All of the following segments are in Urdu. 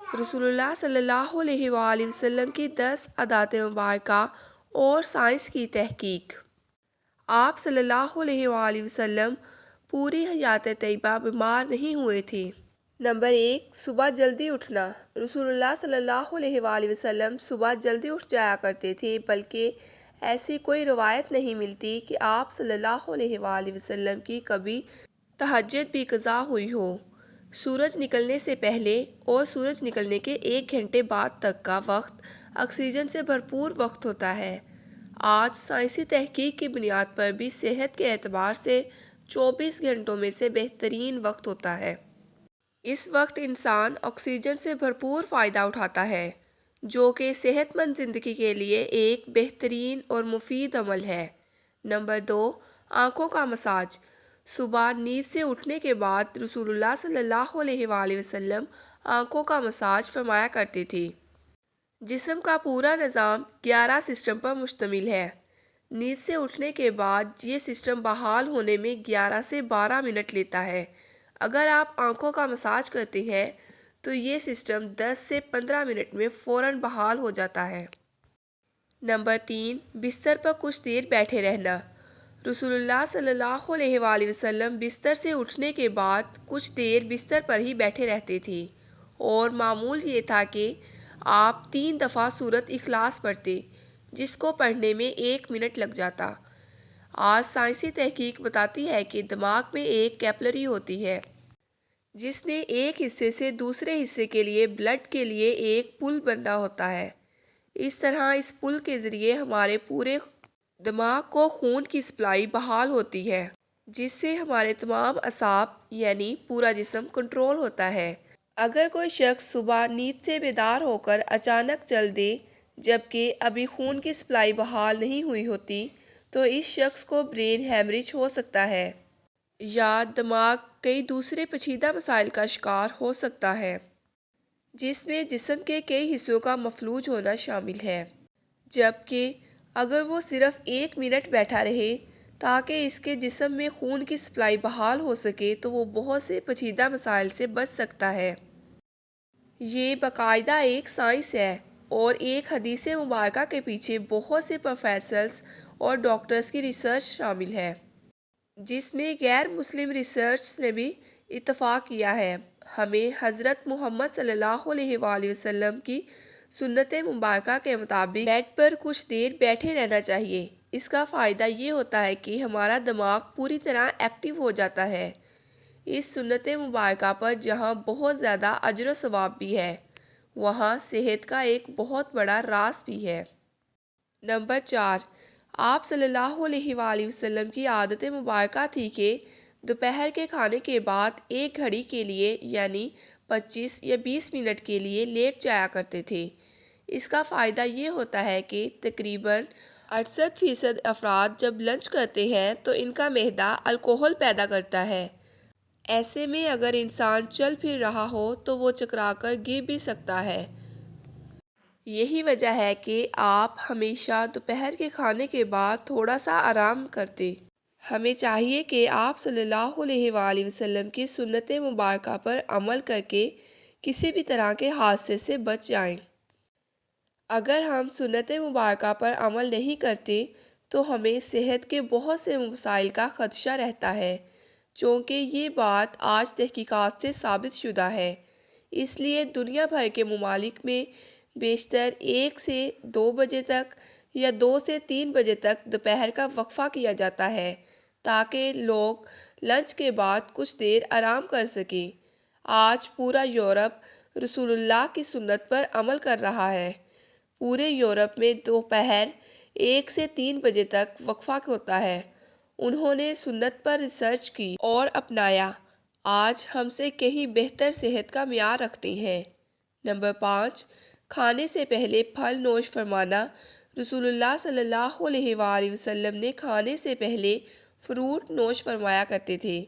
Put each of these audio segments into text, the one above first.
رسول اللہ صلی اللہ علیہ وآلہ وسلم کی 10 عادات مبارکہ اور سائنس کی تحقیق۔ آپ صلی اللہ علیہ وآلہ وسلم پوری حیات طیبہ بیمار نہیں ہوئے تھے۔ نمبر 1، صبح جلدی اٹھنا۔ رسول اللہ صلی اللہ علیہ وآلہ وسلم صبح جلدی اٹھ جایا کرتے تھے، بلکہ ایسی کوئی روایت نہیں ملتی کہ آپ صلی اللہ علیہ وآلہ وسلم کی کبھی تہجد بھی قضا ہوئی ہو۔ سورج نکلنے سے پہلے اور سورج نکلنے کے 1 گھنٹے بعد تک کا وقت آکسیجن سے بھرپور وقت ہوتا ہے۔ آج سائنسی تحقیق کی بنیاد پر بھی صحت کے اعتبار سے 24 گھنٹوں میں سے بہترین وقت ہوتا ہے۔ اس وقت انسان آکسیجن سے بھرپور فائدہ اٹھاتا ہے، جو کہ صحت مند زندگی کے لیے ایک بہترین اور مفید عمل ہے۔ نمبر 2، آنکھوں کا مساج۔ صبح نیند سے اٹھنے کے بعد رسول اللہ صلی اللہ علیہ وآلہ وسلم آنکھوں کا مساج فرمایا کرتے تھے۔ جسم کا پورا نظام 11 سسٹم پر مشتمل ہے۔ نیند سے اٹھنے کے بعد یہ سسٹم بحال ہونے میں 11 سے 12 منٹ لیتا ہے۔ اگر آپ آنکھوں کا مساج کرتے ہیں تو یہ سسٹم 10 سے 15 منٹ میں فوراً بحال ہو جاتا ہے۔ نمبر 3، بستر پر کچھ دیر بیٹھے رہنا۔ رسول اللہ صلی اللہ علیہ وآلہ وسلم بستر سے اٹھنے کے بعد کچھ دیر بستر پر ہی بیٹھے رہتے تھے، اور معمول یہ تھا کہ آپ 3 دفعہ سورۃ اخلاص پڑھتے، جس کو پڑھنے میں 1 منٹ لگ جاتا۔ آج سائنسی تحقیق بتاتی ہے کہ دماغ میں ایک کیپلری ہوتی ہے، جس نے ایک حصے سے دوسرے حصے کے لیے بلڈ کے لیے ایک پل بننا ہوتا ہے۔ اس طرح اس پل کے ذریعے ہمارے پورے دماغ کو خون کی سپلائی بحال ہوتی ہے، جس سے ہمارے تمام اعصاب یعنی پورا جسم کنٹرول ہوتا ہے۔ اگر کوئی شخص صبح نیند سے بیدار ہو کر اچانک چل دے جبکہ ابھی خون کی سپلائی بحال نہیں ہوئی ہوتی، تو اس شخص کو برین ہیمریج ہو سکتا ہے، یا دماغ کئی دوسرے پیچیدہ مسائل کا شکار ہو سکتا ہے، جس میں جسم کے کئی حصوں کا مفلوج ہونا شامل ہے۔ جبکہ اگر وہ صرف 1 منٹ بیٹھا رہے تاکہ اس کے جسم میں خون کی سپلائی بحال ہو سکے تو وہ بہت سے پیچیدہ مسائل سے بچ سکتا ہے۔ یہ باقاعدہ ایک سائنس ہے، اور ایک حدیث مبارکہ کے پیچھے بہت سے پروفیسرز اور ڈاکٹرز کی ریسرچ شامل ہے، جس میں غیر مسلم ریسرچ نے بھی اتفاق کیا ہے۔ ہمیں حضرت محمد صلی اللہ علیہ وآلہ وسلم کی سنت مبارکہ کے مطابق بیڈ پر کچھ دیر بیٹھے رہنا چاہیے۔ اس کا فائدہ یہ ہوتا ہے کہ ہمارا دماغ پوری طرح ایکٹیو ہو جاتا ہے۔ اس سنت مبارکہ پر جہاں بہت زیادہ اجر و ثواب بھی ہے، وہاں صحت کا ایک بہت بڑا راز بھی ہے۔ نمبر 4، آپ صلی اللہ علیہ وآلہ وسلم کی عادت مبارکہ تھی کہ دوپہر کے کھانے کے بعد 1 گھڑی کے لیے یعنی 25 یا 20 منٹ کے لیے لیٹ جایا کرتے تھے۔ اس کا فائدہ یہ ہوتا ہے کہ تقریباً 68% افراد جب لنچ کرتے ہیں تو ان کا معدہ الکحل پیدا کرتا ہے۔ ایسے میں اگر انسان چل پھر رہا ہو تو وہ چکرا کر گر بھی سکتا ہے۔ یہی وجہ ہے کہ آپ ہمیشہ دوپہر کے کھانے کے بعد تھوڑا سا آرام کرتے۔ ہمیں چاہیے کہ آپ صلی اللہ علیہ وآلہ وسلم کی سنت مبارکہ پر عمل کر کے کسی بھی طرح کے حادثے سے بچ جائیں۔ اگر ہم سنت مبارکہ پر عمل نہیں کرتے تو ہمیں صحت کے بہت سے مسائل کا خدشہ رہتا ہے، چونکہ یہ بات آج تحقیقات سے ثابت شدہ ہے۔ اس لیے دنیا بھر کے ممالک میں بیشتر 1 سے 2 بجے تک یا 2 سے 3 بجے تک دوپہر کا وقفہ کیا جاتا ہے، تاکہ لوگ لنچ کے بعد کچھ دیر آرام کر سکیں۔ آج پورا یورپ رسول اللہ کی سنت پر عمل کر رہا ہے۔ پورے یورپ میں دوپہر 1 سے 3 بجے تک وقفہ ہوتا ہے۔ انہوں نے سنت پر ریسرچ کی اور اپنایا۔ آج ہم سے کہیں بہتر صحت کا معیار رکھتے ہیں۔ نمبر 5، کھانے سے پہلے پھل نوش فرمانا۔ رسول اللہ صلی اللہ علیہ وآلہ وسلم نے کھانے سے پہلے فروٹ نوش فرمایا کرتے تھے۔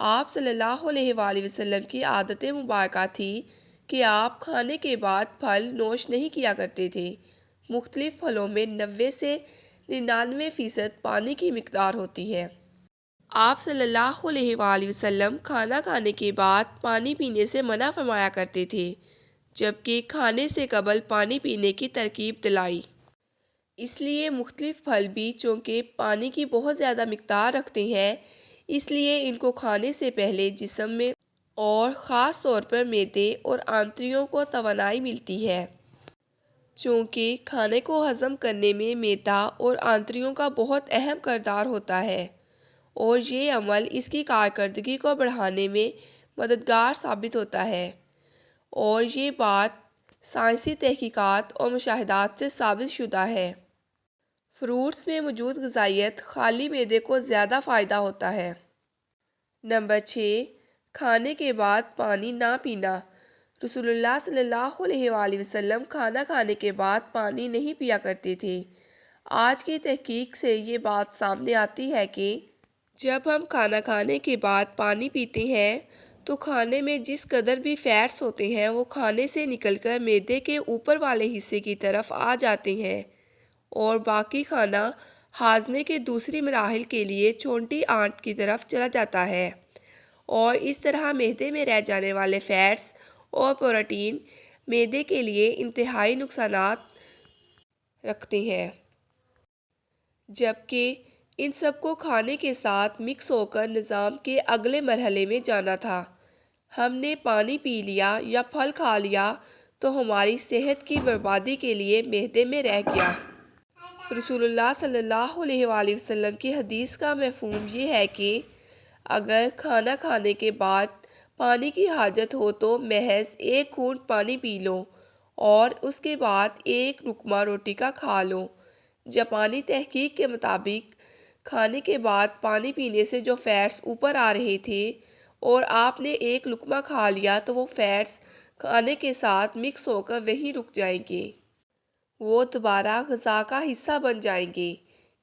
آپ صلی اللہ علیہ وآلہ وسلم کی عادت مبارکہ تھی کہ آپ کھانے کے بعد پھل نوش نہیں کیا کرتے تھے۔ مختلف پھلوں میں 90 سے 99% پانی کی مقدار ہوتی ہے۔ آپ صلی اللہ علیہ وآلہ وسلم کھانا کھانے کے بعد پانی پینے سے منع فرمایا کرتے تھے۔ جبکہ کھانے سے قبل پانی پینے کی ترغیب دلائی۔ اس لیے مختلف پھل بھی چونکہ پانی کی بہت زیادہ مقدار رکھتے ہیں، اس لیے ان کو کھانے سے پہلے جسم میں اور خاص طور پر معدے اور آنتڑیوں کو توانائی ملتی ہے۔ چونکہ کھانے کو ہضم کرنے میں معدہ اور آنتڑیوں کا بہت اہم کردار ہوتا ہے اور یہ عمل اس کی کارکردگی کو بڑھانے میں مددگار ثابت ہوتا ہے، اور یہ بات سائنسی تحقیقات اور مشاہدات سے ثابت شدہ ہے۔ فروٹس میں موجود غذائیت خالی معدے کو زیادہ فائدہ ہوتا ہے۔ نمبر 6، کھانے کے بعد پانی نہ پینا۔ رسول اللہ صلی اللہ علیہ وآلہ وسلم کھانا کھانے کے بعد پانی نہیں پیا کرتے تھے۔ آج کی تحقیق سے یہ بات سامنے آتی ہے کہ جب ہم کھانا کھانے کے بعد پانی پیتے ہیں تو کھانے میں جس قدر بھی فیٹس ہوتے ہیں وہ کھانے سے نکل کر معدے کے اوپر والے حصے کی طرف آ جاتے ہیں اور باقی کھانا ہاضمے کے دوسری مراحل کے لیے چھوٹی آنت کی طرف چلا جاتا ہے، اور اس طرح معدے میں رہ جانے والے فیٹس اور پروٹین معدے کے لیے انتہائی نقصانات رکھتے ہیں، جبکہ ان سب کو کھانے کے ساتھ مکس ہو کر نظام کے اگلے مرحلے میں جانا تھا۔ ہم نے پانی پی لیا یا پھل کھا لیا تو ہماری صحت کی بربادی کے لیے معدے میں رہ گیا۔ رسول اللہ صلی اللہ علیہ وآلہ وسلم کی حدیث کا مفہوم یہ ہے کہ اگر کھانا کھانے کے بعد پانی کی حاجت ہو تو محض ایک گھونٹ پانی پی لو اور اس کے بعد ایک لقمہ روٹی کا کھا لو۔ جاپانی تحقیق کے مطابق کھانے کے بعد پانی پینے سے جو فیٹس اوپر آ رہے تھے اور آپ نے ایک لقمہ کھا لیا تو وہ فیٹس کھانے کے ساتھ مکس ہو کر وہیں رک جائیں گے، وہ دوبارہ غذا کا حصہ بن جائیں گے۔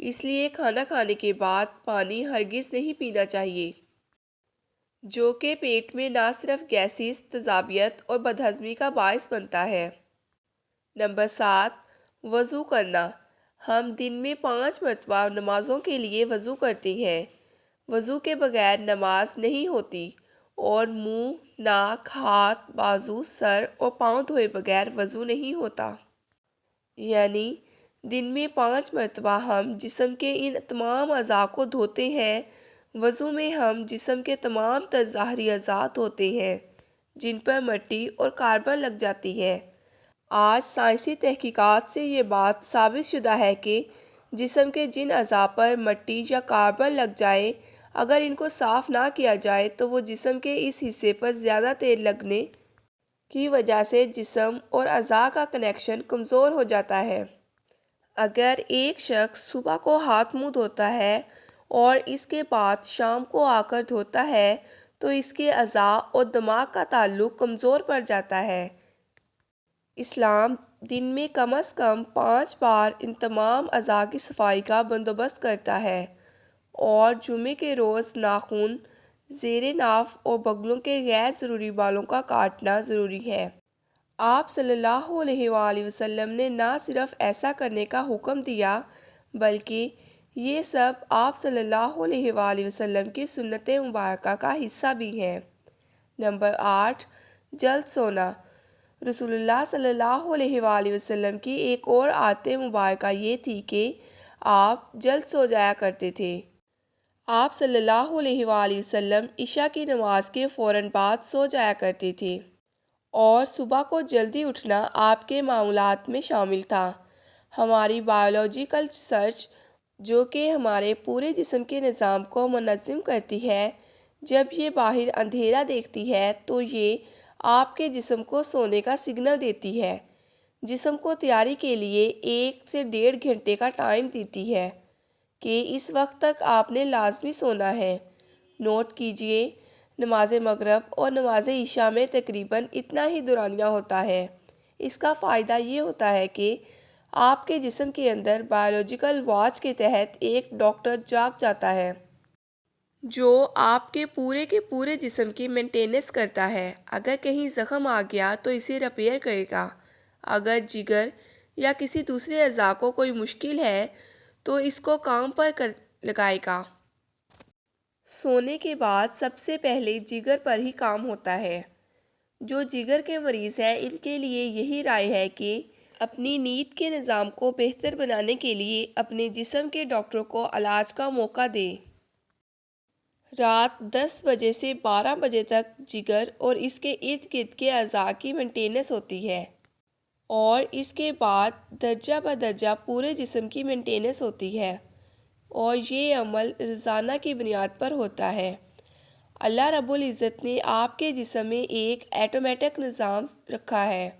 اس لیے کھانا کھانے کے بعد پانی ہرگز نہیں پینا چاہیے، جو کہ پیٹ میں نہ صرف گیسز، تیزابیت اور بدہضمی کا باعث بنتا ہے۔ نمبر 7، وضو کرنا۔ ہم دن میں 5 مرتبہ نمازوں کے لیے وضو کرتے ہیں۔ وضو کے بغیر نماز نہیں ہوتی، اور منہ، ناک، ہاتھ، بازو، سر اور پاؤں دھوئے بغیر وضو نہیں ہوتا۔ یعنی دن میں 5 مرتبہ ہم جسم کے ان تمام اعضاء کو دھوتے ہیں۔ وضو میں ہم جسم کے تمام تر ظاہری اعضاء دھوتے ہیں جن پر مٹی اور کاربن لگ جاتی ہے۔ آج سائنسی تحقیقات سے یہ بات ثابت شدہ ہے کہ جسم کے جن اعضاء پر مٹی یا کاربن لگ جائے، اگر ان کو صاف نہ کیا جائے تو وہ جسم کے اس حصے پر زیادہ تیل لگنے کی وجہ سے جسم اور اعضاء کا کنیکشن کمزور ہو جاتا ہے۔ اگر ایک شخص صبح کو ہاتھ منہ دھوتا ہے اور اس کے بعد شام کو آ کر دھوتا ہے تو اس کے اعضاء اور دماغ کا تعلق کمزور پڑ جاتا ہے۔ اسلام دن میں کم از کم 5 بار ان تمام اعضاء کی صفائی کا بندوبست کرتا ہے، اور جمعے کے روز ناخن، زیر ناف اور بغلوں کے غیر ضروری بالوں کا کاٹنا ضروری ہے۔ آپ صلی اللہ علیہ وآلہ وسلم نے نہ صرف ایسا کرنے کا حکم دیا بلکہ یہ سب آپ صلی اللہ علیہ وآلہ وسلم کی سنت مبارکہ کا حصہ بھی ہیں۔ نمبر 8، جلد سونا۔ رسول اللہ صلی اللہ علیہ وآلہ وسلم کی ایک اور عادت مبارکہ یہ تھی کہ آپ جلد سو جایا کرتے تھے۔ آپ صلی اللہ علیہ وآلہ وسلم عشاء کی نماز کے فوراً بعد سو جایا کرتے تھے، اور صبح کو جلدی اٹھنا آپ کے معمولات میں شامل تھا۔ ہماری بائیولوجیکل ریسرچ، جو کہ ہمارے پورے جسم کے نظام کو منظم کرتی ہے، جب یہ باہر اندھیرا دیکھتی ہے تو یہ آپ کے جسم کو سونے کا سگنل دیتی ہے، جسم کو تیاری کے لیے 1 سے 1.5 گھنٹے کا ٹائم دیتی ہے کہ اس وقت تک آپ نے لازمی سونا ہے۔ نوٹ کیجئے، نماز مغرب اور نماز عشاء میں تقریباً اتنا ہی دورانیہ ہوتا ہے۔ اس کا فائدہ یہ ہوتا ہے کہ آپ کے جسم کے اندر بائیولوجیکل واچ کے تحت ایک ڈاکٹر جاگ جاتا ہے جو آپ کے پورے جسم کی مینٹیننس کرتا ہے۔ اگر کہیں زخم آ گیا تو اسے ریپیئر کرے گا، اگر جگر یا کسی دوسرے اعضاء کو کوئی مشکل ہے تو اس کو کام پر لگائے گا۔ سونے کے بعد سب سے پہلے جگر پر ہی کام ہوتا ہے۔ جو جگر کے مریض ہیں ان کے لیے یہی رائے ہے کہ اپنی نیند کے نظام کو بہتر بنانے کے لیے اپنے جسم کے ڈاکٹر کو علاج کا موقع دیں۔ رات 10 بجے سے 12 بجے تک جگر اور اس کے ارد گرد کے اعضاء کی مینٹیننس ہوتی ہے، اور اس کے بعد درجہ بدرجہ پورے جسم کی مینٹیننس ہوتی ہے، اور یہ عمل روزانہ کی بنیاد پر ہوتا ہے۔ اللہ رب العزت نے آپ کے جسم میں ایک آٹومیٹک نظام رکھا ہے۔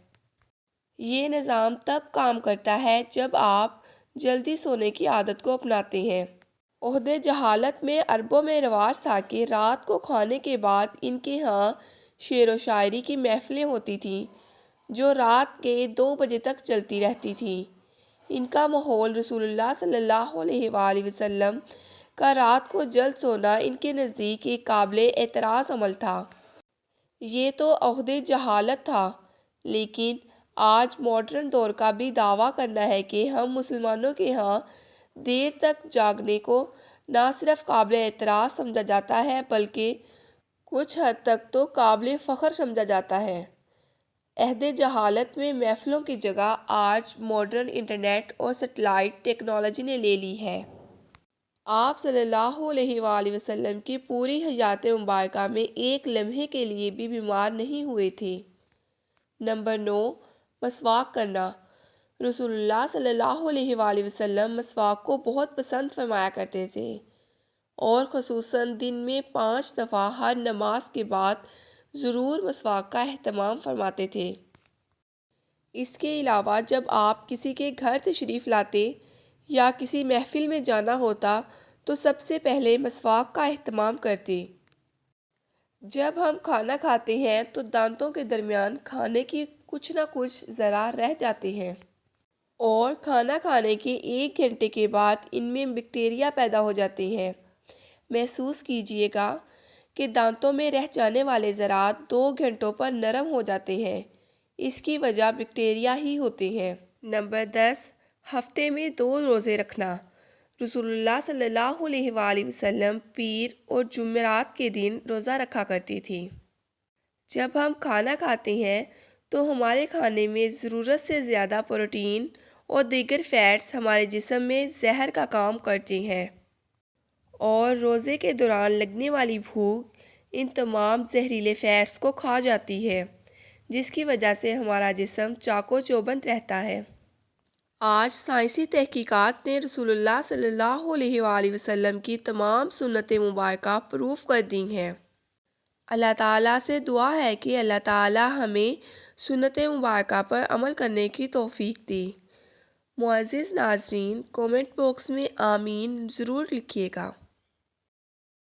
یہ نظام تب کام کرتا ہے جب آپ جلدی سونے کی عادت کو اپناتے ہیں۔ عہد جہالت میں عربوں میں رواج تھا کہ رات کو کھانے کے بعد ان کے ہاں شعر و شاعری کی محفلیں ہوتی تھیں جو رات کے 2 بجے تک چلتی رہتی تھیں۔ ان کا ماحول رسول اللہ صلی اللہ علیہ وآلہ وسلم کا رات کو جلد سونا ان کے نزدیک ایک قابل اعتراض عمل تھا۔ یہ تو عہد جہالت تھا، لیکن آج ماڈرن دور کا بھی دعویٰ کرنا ہے کہ ہم مسلمانوں کے ہاں دیر تک جاگنے کو نہ صرف قابل اعتراض سمجھا جاتا ہے بلکہ کچھ حد تک تو قابل فخر سمجھا جاتا ہے۔ عہد جہالت میں محفلوں کی جگہ آج ماڈرن انٹرنیٹ اور سیٹلائٹ ٹیکنالوجی نے لے لی ہے۔ آپ صلی اللہ علیہ وآلہ وسلم کی پوری حیات مبارکہ میں ایک لمحے کے لیے بھی بیمار نہیں ہوئے تھے۔ نمبر 9، مسواک کرنا۔ رسول اللہ صلی اللہ علیہ وآلہ وسلم مسواک کو بہت پسند فرمایا کرتے تھے، اور خصوصاً دن میں 5 دفعہ ہر نماز کے بعد ضرور مسواک کا اہتمام فرماتے تھے۔ اس کے علاوہ جب آپ کسی کے گھر تشریف لاتے یا کسی محفل میں جانا ہوتا تو سب سے پہلے مسواک کا اہتمام کرتے۔ جب ہم کھانا کھاتے ہیں تو دانتوں کے درمیان کھانے کی کچھ نہ کچھ ذرات رہ جاتے ہیں، اور کھانا کھانے کے 1 گھنٹے کے بعد ان میں بیکٹیریا پیدا ہو جاتے ہیں۔ محسوس کیجیے گا کہ دانتوں میں رہ جانے والے ذرات 2 گھنٹوں پر نرم ہو جاتے ہیں، اس کی وجہ بیکٹیریا ہی ہوتے ہیں۔ نمبر 10، ہفتے میں 2 روزے رکھنا۔ رسول اللہ صلی اللہ علیہ وآلہ وسلم پیر اور جمعرات کے دن روزہ رکھا کرتی تھی۔ جب ہم کھانا کھاتے ہیں تو ہمارے کھانے میں ضرورت سے زیادہ پروٹین اور دیگر فیٹس ہمارے جسم میں زہر کا کام کرتے ہیں، اور روزے کے دوران لگنے والی بھوک ان تمام زہریلے فیٹس کو کھا جاتی ہے، جس کی وجہ سے ہمارا جسم چاق و چوبند رہتا ہے۔ آج سائنسی تحقیقات نے رسول اللہ صلی اللہ علیہ وآلہ وسلم کی تمام سنت مبارکہ پروف کر دی ہیں۔ اللہ تعالیٰ سے دعا ہے کہ اللہ تعالیٰ ہمیں سنت مبارکہ پر عمل کرنے کی توفیق دے۔ معزز ناظرین، کومنٹ باکس میں آمین ضرور لکھیے گا۔